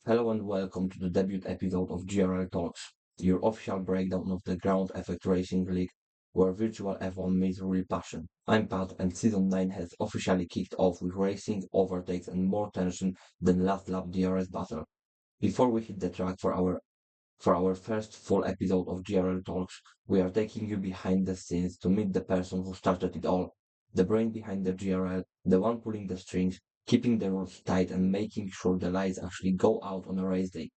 Hello and welcome to the debut episode of GRL Talks, your official breakdown of the Ground Effect Racing League, where virtual F1 meets real passion. I'm Pat, and Season 9 has officially kicked off with racing, overtakes, and more tension than last lap DRS battle. Before we hit the track for our first full episode of GRL Talks, we are taking you behind the scenes to meet the person who started it all, the brain behind the GRL, the one pulling the strings, keeping the rules tight, and making sure the lights actually go out on a race day.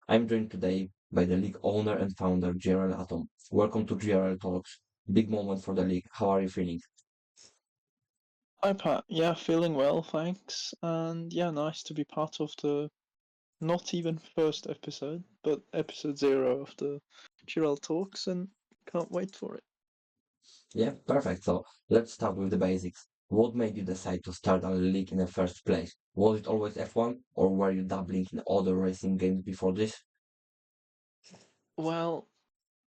I'm joined today by the league owner and founder, GRL Atom. Welcome to GRL Talks. Big moment for the league. How are you feeling? Hi Pat, yeah, feeling well, thanks. And yeah, nice to be part of the not even first episode, but episode 0 of the GRL talks, and can't wait for it. Yeah, perfect. So let's start with the basics. What made you decide to start a league in the first place? Was it always F1, or were you dabbling in other racing games before this? Well,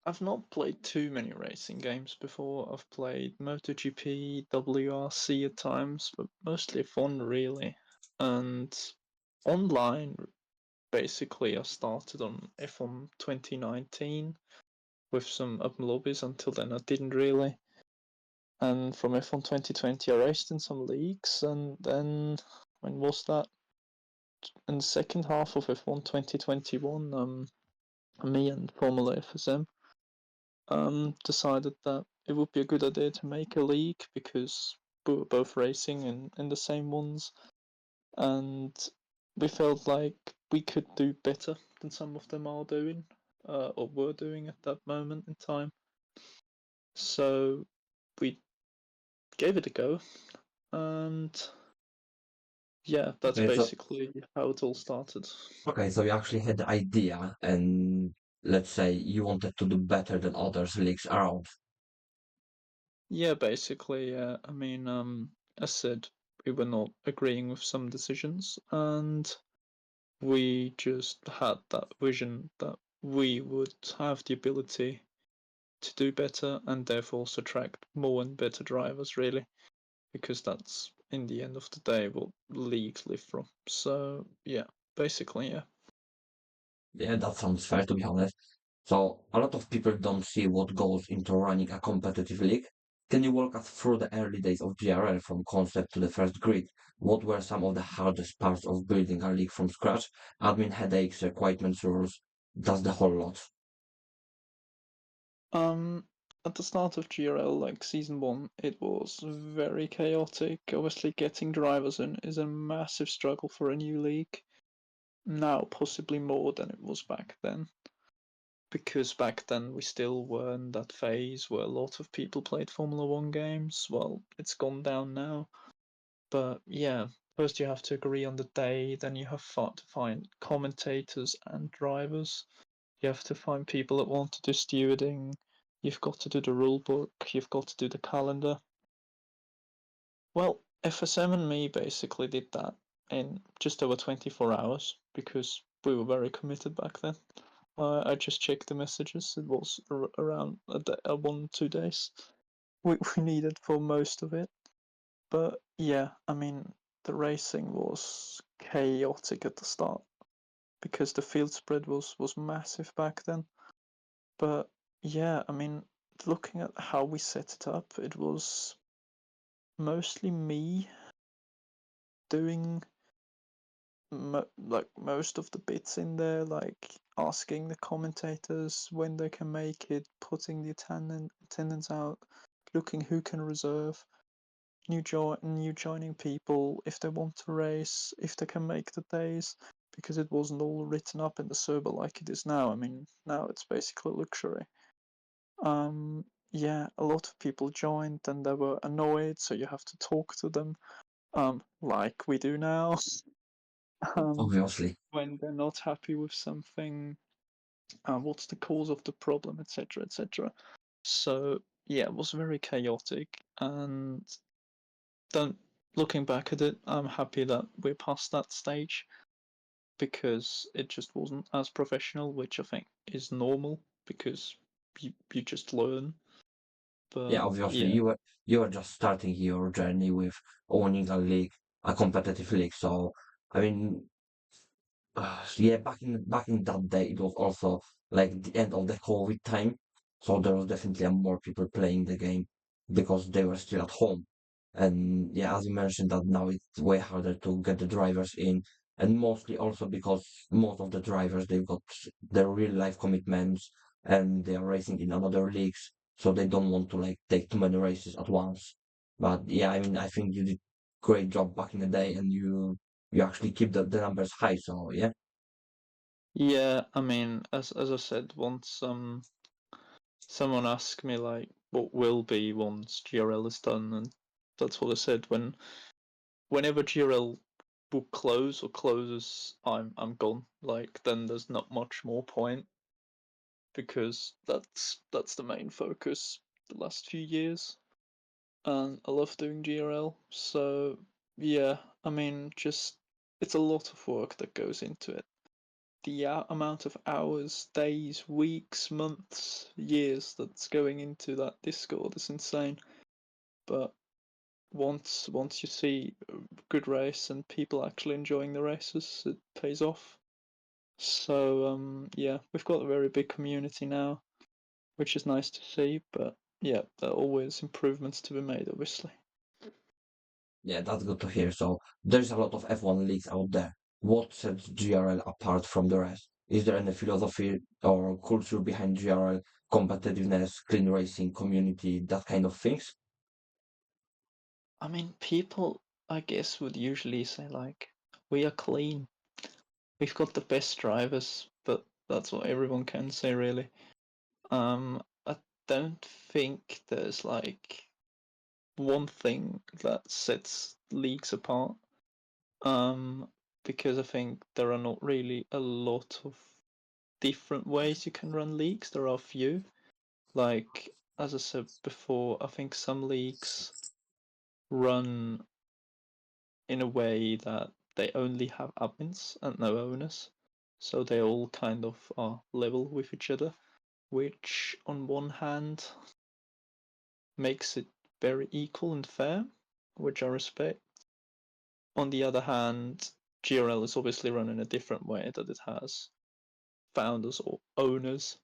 I've not played too many racing games before. I've played MotoGP, WRC at times, but mostly F1 really. And online, basically, I started on F1 2019 with some open lobbies. Until then, I didn't really. And from F1 2020, I raced in some leagues, and then when was that? In the second half of F1 2021, me and Formula FSM decided that it would be a good idea to make a league because we were both racing in the same ones, and we felt like we could do better than some of them are doing, or were doing at that moment in time. So we gave it a go, and yeah, that's Okay, so basically how it all started. okay, so you actually had the idea, and let's say you wanted to do better than others leagues around. Yeah, basically, yeah. I mean, as said, we were not agreeing with some decisions, and we just had that vision that we would have the ability to do better and therefore also attract more and better drivers, really, because that's in the end of the day what leagues live from. So, yeah, basically, yeah. Yeah, that sounds fair to be honest. So a lot of people don't see what goes into running a competitive league. Can you walk us through the early days of GRL from concept to the first grid? What were some of the hardest parts of building a league from scratch? Admin headaches, requirements rules, that's the whole lot. Um, at the start of GRL, like season one, it was very chaotic. Obviously, getting drivers in is a massive struggle for a new league. Now, possibly more than it was back then, because back then we still were in that phase where a lot of people played Formula One games. Well, it's gone down now, but yeah, first you have to agree on the day, then you have to find commentators and drivers. You have to find people that want to do stewarding. You've got to do the rule book. You've got to do the calendar. Well, FSM and me basically did that in just over 24 hours because we were very committed back then. I just checked the messages. It was around 1 2 days we needed for most of it. But yeah, I mean, the racing was chaotic at the start because the field spread was massive back then. But yeah, I mean, looking at how we set it up, it was mostly me doing like most of the bits in there, like asking the commentators when they can make it, putting the attendance out, looking who can reserve, new joining people if they want to race, if they can make the days, because it wasn't all written up in the server like it is now. I mean, now it's basically luxury. Yeah, a lot of people joined and they were annoyed, so you have to talk to them, like we do now. um, Obviously. when they're not happy with something, what's the cause of the problem, etc., etc. So yeah, it was very chaotic, and then looking back at it, I'm happy that we're past that stage because it just wasn't as professional, which I think is normal because you just learn. Yeah, But obviously yeah, you were just starting your journey with owning a league, a competitive league. So I mean, Yeah, back in that day, it was also like the end of the COVID time, so there was definitely more people playing the game because they were still at home. And yeah, as you mentioned, that now it's way harder to get the drivers in, and mostly also because most of the drivers they've got their real life commitments and they are racing in another leagues, so they don't want to like take too many races at once. But yeah, I mean, I think you did great job back in the day, and you actually keep the numbers high. So yeah. Yeah, I mean, as I said, once someone asked me like what will be once GRL is done, and that's what I said. Whenever GRL will close or closes, I'm gone. Like then there's not much more point because that's the main focus the last few years, and I love doing GRL. So yeah, I mean, just it's a lot of work that goes into it. The amount of hours, days, weeks, months, years that's going into that Discord is insane. But once you see a good race and people actually enjoying the races, it pays off. So yeah, we've got a very big community now, which is nice to see. But yeah, there are always improvements to be made, obviously. Yeah, that's good to hear. So there's a lot of F1 leagues out there. What sets GRL apart from the rest? Is there any philosophy or culture behind GRL, competitiveness, clean racing, community, that kind of things? I mean, people, I guess, would usually say like, we are clean. We've got the best drivers, but that's what everyone can say, really. I don't think there's like one thing that sets leagues apart. Um, because I think there are not really a lot of different ways you can run leagues. There are a few. Like as I said before, I think some leagues run in a way that they only have admins and no owners. So they all kind of are level with each other, which on one hand makes it very equal and fair, which I respect. On the other hand, GRL is obviously run in a different way, that it has founders or owners,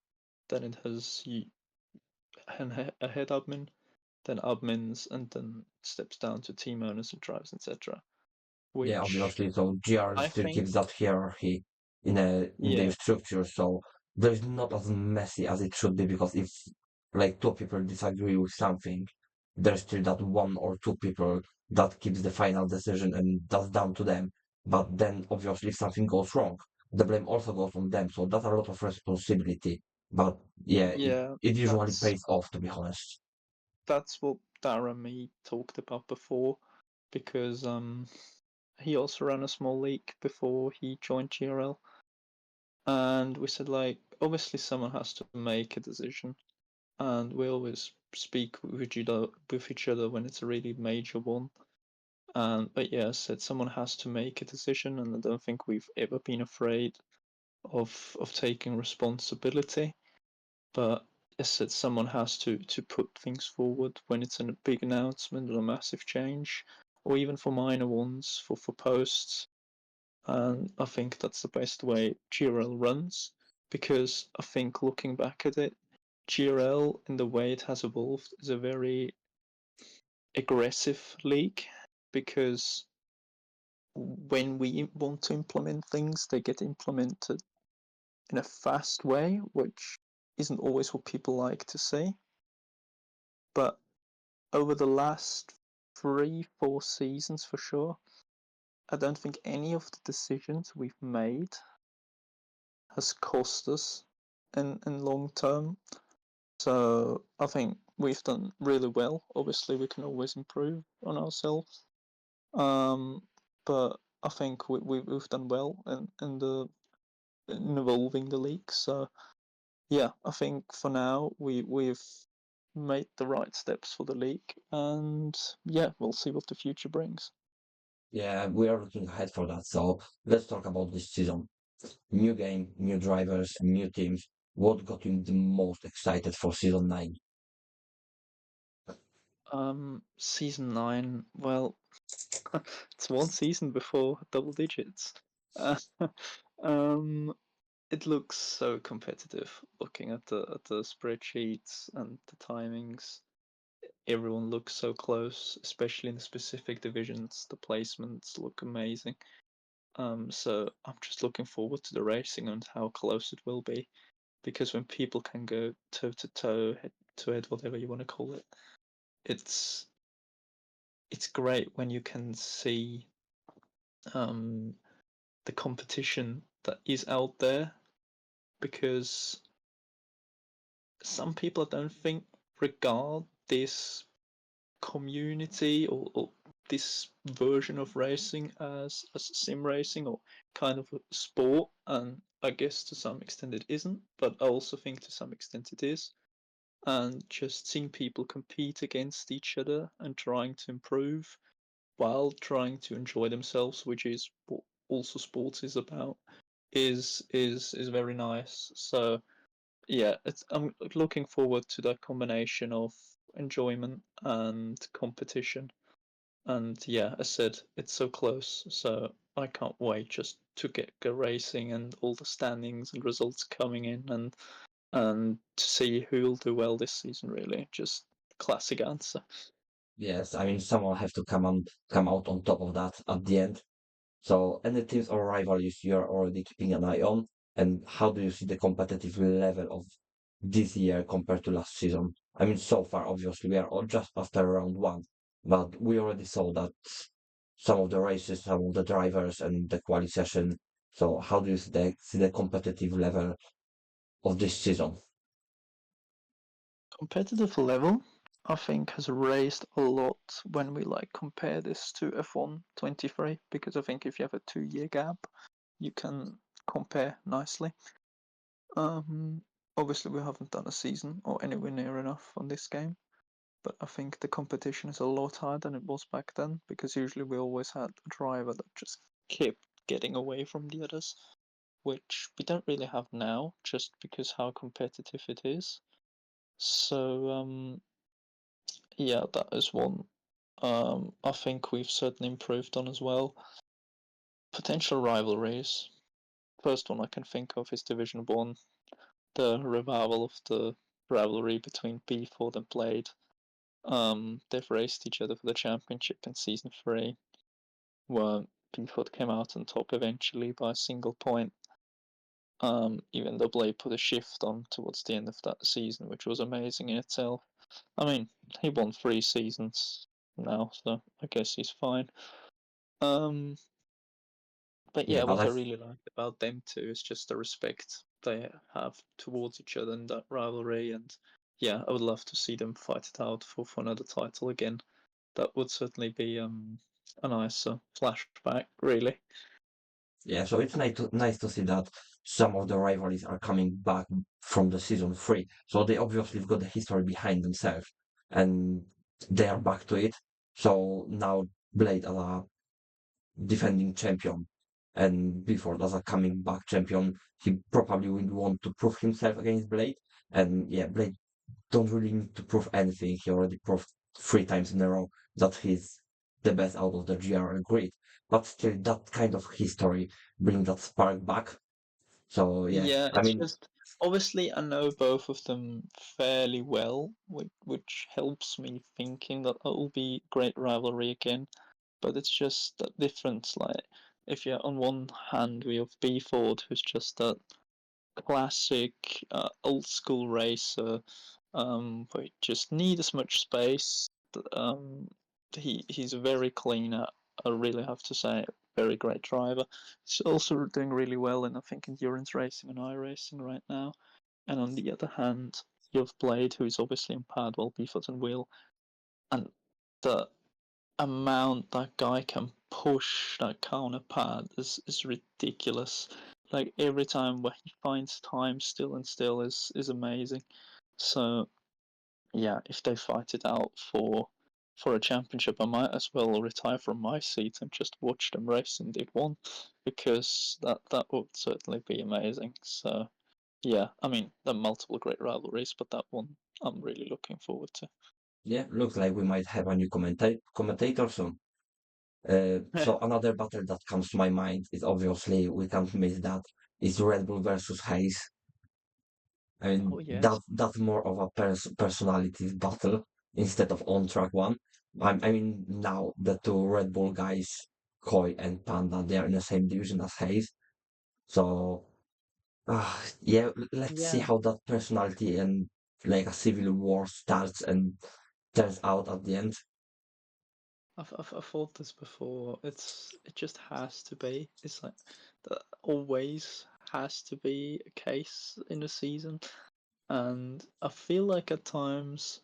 then it has a head admin, then admins, and then steps down to team owners and drivers, etc. Yeah, Which obviously. So GRL I still think, keeps that hierarchy in their yeah, structure. So there's not as messy as it should be because if like two people disagree with something, there's still that one or two people that keeps the final decision and that's down to them. But then obviously if something goes wrong, the blame also goes on them. So that's a lot of responsibility. But yeah, it, yeah, it usually that's pays off to be honest. that's what Dara and me talked about before, because he also ran a small league before he joined GRL, and we said like obviously someone has to make a decision, and we always speak with each other when it's a really major one. And but yeah, I said someone has to make a decision, and I don't think we've ever been afraid of taking responsibility. But I said someone has to put things forward when it's a big announcement or a massive change, or even for minor ones for posts. And I think that's the best way GRL runs, because I think looking back at it, GRL in the way it has evolved is a very aggressive league, because when we want to implement things, they get implemented in a fast way, which isn't always what people like to see. But over the last 3, 4 seasons for sure, I don't think any of the decisions we've made has cost us in long term. So I think we've done really well. Obviously, we can always improve on ourselves. Um, but I think we've done well in evolving the league. So yeah, I think for now we've made the right steps for the league, and yeah, we'll see what the future brings. Yeah, we are looking ahead for that. So let's talk about this season. New game, new drivers, new teams. What got you the most excited for season 9? Season 9. Well, it's one season before double digits. Uh, um, it looks so competitive looking at the spreadsheets and the timings. Everyone looks so close, especially in the specific divisions. The placements look amazing. So I'm just looking forward to the racing and how close it will be. Because when people can go toe to toe, head to head, whatever you want to call it, it's it's great when you can see um, the competition that is out there. Because some people, I don't think, regard this community or this version of racing as sim racing or kind of a sport, and I guess to some extent it isn't, but I also think to some extent it is. And just seeing people compete against each other and trying to improve while trying to enjoy themselves, which is what also sports is about, is very nice. So yeah, I'm looking forward to that combination of enjoyment and competition. And yeah, as I said, it's so close, so I can't wait just to get go racing and all the standings and results coming in and to see who will do well this season. Really, just classic answer. Yes, I mean someone has to come out on top of that at the end. So any teams or rivalries you are already keeping an eye on, and how do you see the competitive level of this year compared to last season? I mean, so far, obviously, we are all just after round one, but we already saw that some of the races, some of the drivers, and the quali session. So how do you see the competitive level of this season? Competitive level, I think, has raised a lot when we like compare this to F1 23, because I think if you have a 2 year gap, you can compare nicely. Um, Obviously we haven't done a season or anywhere near enough on this game, but I think the competition is a lot higher than it was back then, because usually we always had a driver that just kept getting away from the others, which we don't really have now, just because how competitive it is. So yeah, that is one I think we've certainly improved on as well. Potential rivalries. First one I can think of is Division 1, the revival of the rivalry between B4 and Blade. They've raced each other for the championship in season 3, where B4 came out on top eventually by a single point. Even though Blade put a shift on towards the end of that season, which was amazing in itself. I mean, he won 3 seasons now, so I guess he's fine. Um, but Yeah, yeah, but what I I really like about them two is just the respect they have towards each other and that rivalry. And yeah, I would love to see them fight it out for another title again. That would certainly be a nice flashback, really. Yeah, so it's nice to see that some of the rivalries are coming back from the season three. So they obviously have got the history behind themselves and they are back to it. So now Blade as a defending champion and before as a coming back champion, he probably would want to prove himself against Blade. And yeah, Blade don't really need to prove anything. He already proved 3 times in a row that he's the best out of the GRL grid. But still, that kind of history brings that spark back. So yeah, Yeah, I it's mean, just obviously I know both of them fairly well, which helps me thinking that it will be great rivalry again. But it's just that difference. Like if you're on one hand we have B Ford, who's just that classic old school racer, where you just need as much space. Um, he's very clean. I really have to say, very great driver. He's also doing really well in I think endurance racing and iRacing right now. And on the other hand, you have Blade, who is obviously empowered while Beeford and Will, and the amount that guy can push that counter pad is ridiculous. Like every time where he finds time still and still is amazing. So yeah, if they fight it out for a championship, I might as well retire from my seat and just watch them race in Dig One, because that would certainly be amazing. So yeah, I mean there are multiple great rivalries, but that one I'm really looking forward to. yeah, looks like we might have a new commentator soon. So another battle that comes to my mind is obviously we can't miss that is Red Bull versus Hayes. I Oh mean yes, that's more of a personalities battle instead of on track one. I mean now the two Red Bull guys, Koi and Panda, they are in the same division as Hayes. So yeah, let's see yeah. how that personality and like a civil war starts and turns out at the end. I've thought this before. It just has to be. It's like that always has to be a case in a season, and I feel like at times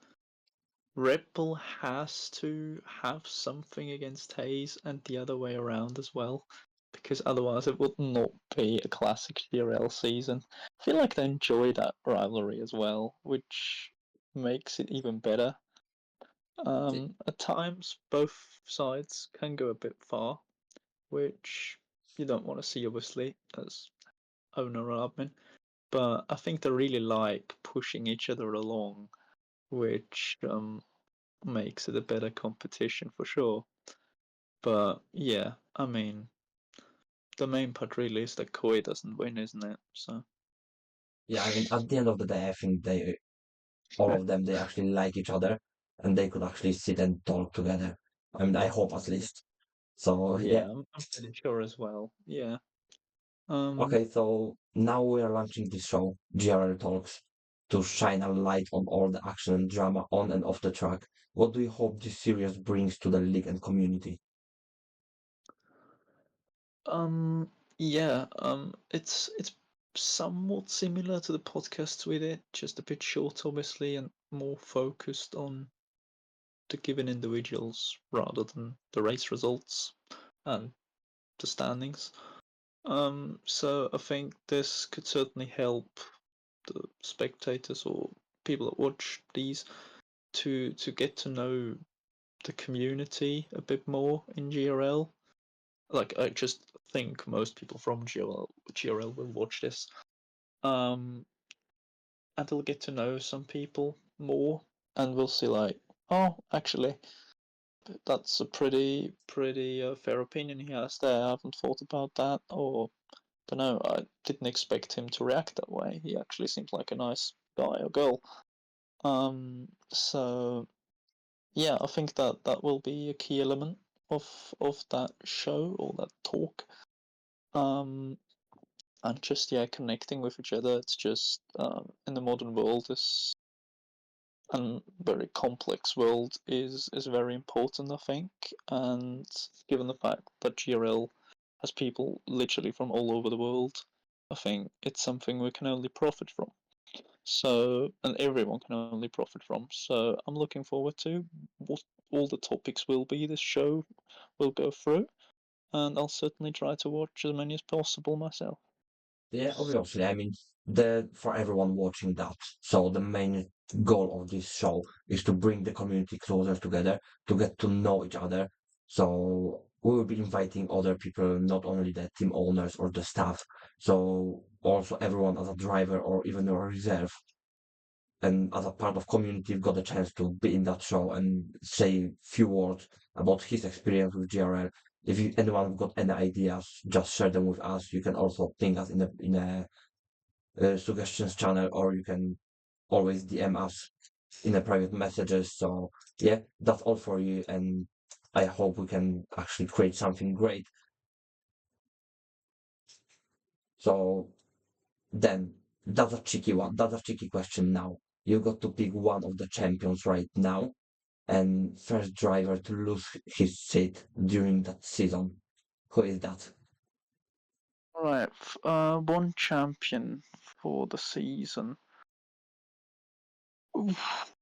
Red Bull has to have something against Hayes and the other way around as well, because otherwise it would not be a classic GRL season. I feel like they enjoy that rivalry as well, which makes it even better. At times, both sides can go a bit far, which you don't want to see, obviously, as owner or admin. But I think they really like pushing each other along, which makes it a better competition for sure. But yeah, I mean, the main part really is that Koi doesn't win, isn't it? So Yeah, I mean at the end of the day, I think they all of them they actually like each other and they could actually sit and talk together. I mean, I hope at least. So yeah. yeah, I'm pretty sure as well. Yeah. Um, Okay, so now we are launching this show, GRL Talks, to shine a light on all the action and drama on and off the track. What do you hope this series brings to the league and community? yeah, it's somewhat similar to the podcast we did, just a bit short, obviously, and more focused on the given individuals rather than the race results and the standings. So I think this could certainly help the spectators or people that watch these to get to know the community a bit more in GRL. Like I just think most people from GRL will watch this. Um, and they'll get to know some people more, and we'll see like, oh, actually, that's a pretty fair opinion he has there. I haven't thought about that, or don't know. I didn't expect him to react that way. He actually seems like a nice guy or girl. So yeah, I think that that will be a key element of that show or that talk. Um, and just yeah, connecting with each other. It's just in the modern world, this and very complex world is very important, I think. And given the fact that GRL has people literally from all over the world, I think it's something we can only profit from. So, and everyone can only profit from. So, I'm looking forward to what all the topics will be this show will go through, and I'll certainly try to watch as many as possible myself. Yeah, obviously, I mean, the for everyone watching that. So the main goal of this show is to bring the community closer together, to get to know each other. So we will be inviting other people, not only the team owners or the staff, so also everyone as a driver or even a reserve and as a part of community got a chance to be in that show and say few words about his experience with GRL. If anyone got any ideas, just share them with us. You can also ping us in a suggestions channel, or you can always DM us in a private messages. So yeah, that's all for you, and I hope we can actually create something great. So then that's a tricky one. That's a tricky question now. You got to pick one of the champions right now and first driver to lose his seat during that season. Who is that? Right, one champion for the season. Oof.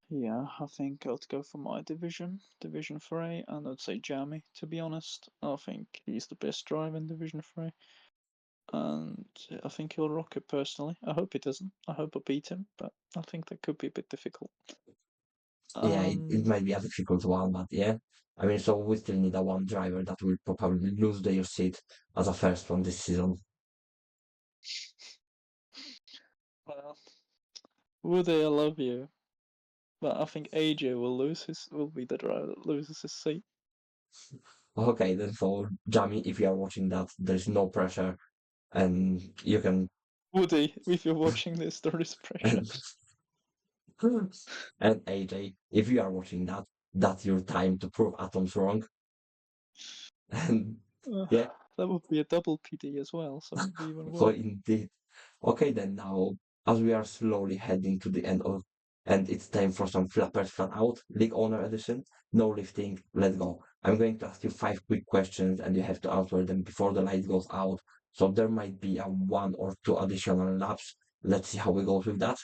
Yeah, I think I'd go for my division, Division 3, and I'd say Jamie, to be honest. I think he's the best driver in Division 3, and I think he'll rock it personally. I hope he doesn't. I hope I beat him, but I think that could be a bit difficult. Yeah, it Um, might be a difficult one, but yeah. I mean, so we still need a one driver that will probably lose their seat as a first one this season. well, Woody, I love you, but I think AJ will be the driver that loses his seat. Okay, then so Jamie, if you are watching that, there's no pressure, and you can Woody, if you're watching this, there is pressure. and and AJ, if you are watching that, that's your time to prove atoms wrong. And Uh, yeah, that would be a double PD as well, so it would be even so worse. indeed. Okay, then now, as we are slowly heading to the end of, and it's time for some flappers flat out, League Owner Edition. No lifting, let's go. I'm going to ask you 5 quick questions, and you have to answer them before the light goes out. So there might be a 1 or 2 additional laps. Let's see how we go with that.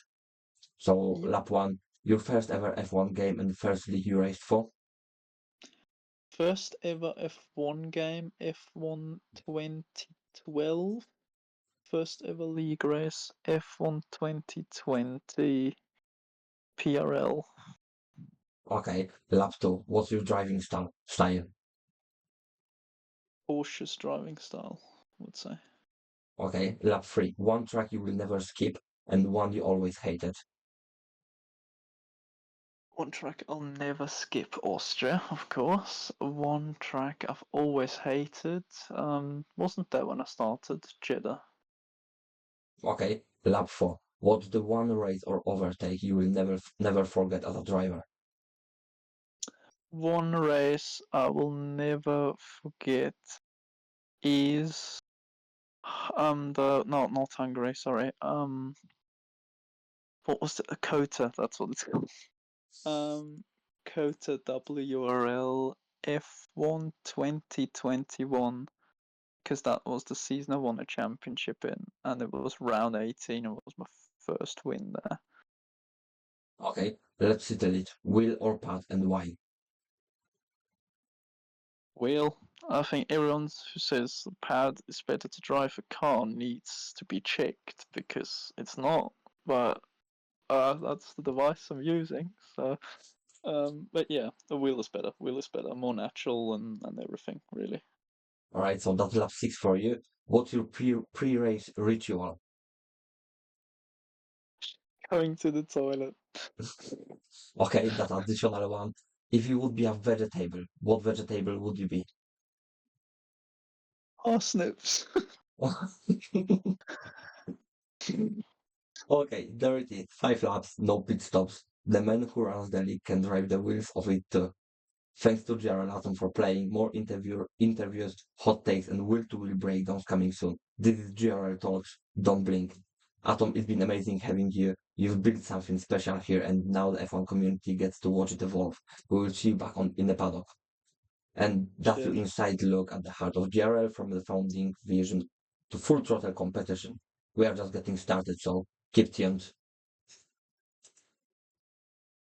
So Yep. lap one, your first ever F1 game and first league you raced for. First ever F1 game, F1 2012. First ever league race, F1 2020 PRL. Okay, lap two, what's your driving style? Cautious driving style, I would say. Okay, lap three, one track you will never skip and one you always hated. One track I'll never skip, Austria, of course. One track I've always hated. Wasn't there when I started, Jeddah. Okay, lap four, what's the one race or overtake you will never forget as a driver? One race I will never forget is the no, not Hungary, sorry. What was it? Kota, that's what it's called. Um, Kota WRL F1 2021, because that was the season I won a championship in, and it was round 18, and it was my first win there. Okay, let's settle it. Wheel or pad and why? Well, I think everyone who says the pad is better to drive a car needs to be checked because it's not. But that's the device I'm using. So, but yeah, the wheel is better. Wheel is better, more natural and everything really. All right, so that's lap six for you. What's your pre-race ritual? Going to the toilet. Okay, that additional one. If you would be a vegetable, what vegetable would you be? Parsnips. Okay, dirty. 5 laps, no pit stops. The man who runs the league can drive the wheels of it too. Thanks to GRL for playing. More interviews, hot takes, and wheel-to-wheel breakdowns coming soon. This is GRL Talks. Don't blink. Atom, it's been amazing having you. You've built something special here, and now the F1 community gets to watch it evolve. We will see you back on in the paddock. And that's your Cheers. inside look at the heart of GRL from the founding vision to full throttle competition. We are just getting started, so keep tuned.